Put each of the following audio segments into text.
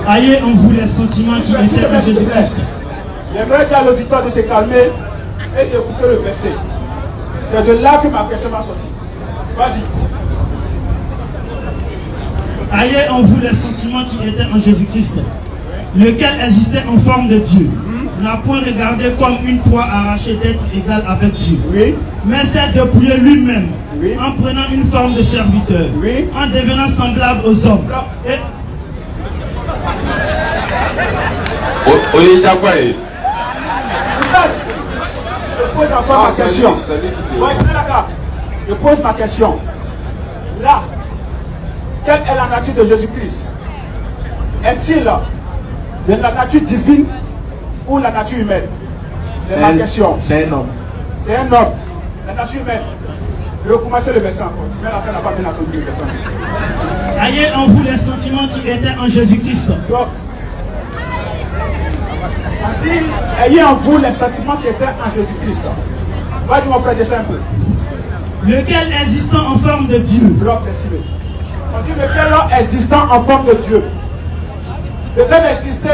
Ayez en vous les sentiments qui étaient en Jésus-Christ. J'aimerais dire à l'auditeur de se calmer et d'écouter le verset. C'est de là que ma question m'a sorti. Vas-y. Ayez en vous les sentiments qui étaient en Jésus-Christ, lequel existait en forme de Dieu, n'a point regardé comme une proie arrachée d'être égal avec Dieu, mais s'est dépouillé lui-même, en prenant une forme de serviteur, en devenant semblable aux hommes. Et... Je pose encore ma question. Je pose ma question. Là, quelle est la nature de Jésus-Christ? Est-il de la nature divine ou la nature humaine? C'est ma question. C'est un homme. C'est un homme. La nature humaine. Je vais recommencer le verset encore. Si la fin n'a pas bien entendu le verset. Ayez en vous les sentiments qui étaient en Jésus-Christ. Donc, on dit, ayez en vous les sentiments qui étaient en Jésus-Christ. Vas-y mon frère, descends un peu. Lequel existant en forme de Dieu. On dit lequel existant en forme de Dieu. Le verbe exister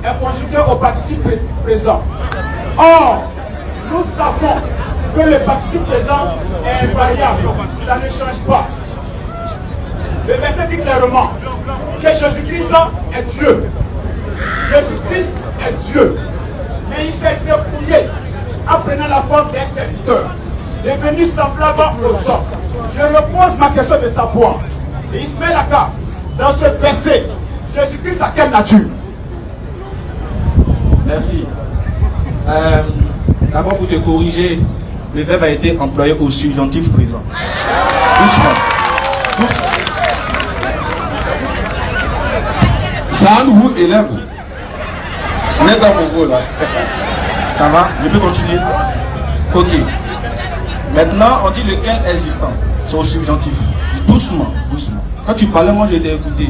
est conjugué au participe présent. Or, nous savons que le participe présent est invariable. Ça ne change pas. Le verset dit clairement que Jésus-Christ est Dieu. Jésus-Christ est Dieu. Mais il s'est dépouillé en prenant la forme d'un serviteur, devenu semblable aux hommes. Je repose ma question de savoir. Et Ismaël Aka, dans ce verset, Jésus-Christ a quelle nature? Merci. D'abord pour te corriger, le verbe a été employé au subjonctif présent. Doucement. Ça nous élève. On est dans mon là. Ça va? Je peux continuer? Ok. Maintenant, on dit lequel existant. C'est au subjonctif. Doucement, doucement. Quand tu parlais, moi j'ai été écouté.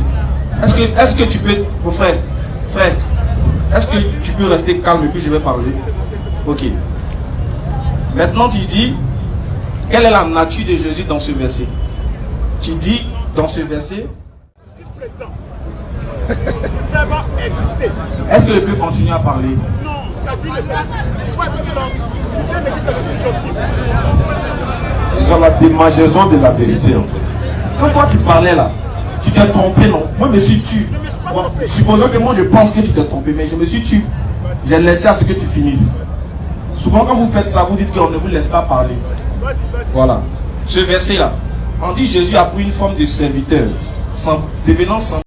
Est-ce que tu peux, mon frère, est-ce que tu peux rester calme et puis je vais parler? Ok. Maintenant tu dis, quelle est la nature de Jésus dans ce verset? Tu dis, dans ce verset, est-ce que je peux continuer à parler? Ils ont la démangeaison de la vérité en fait. Quand toi tu parlais là, tu t'es trompé, non? Moi je me suis tué. Bon, supposons que moi je pense que tu t'es trompé, mais je me suis tué. J'ai laissé à ce que tu finisses. Souvent quand vous faites ça, vous dites qu'on ne vous laisse pas parler. Voilà. Ce verset là, on dit Jésus a pris une forme de serviteur, devenant semblable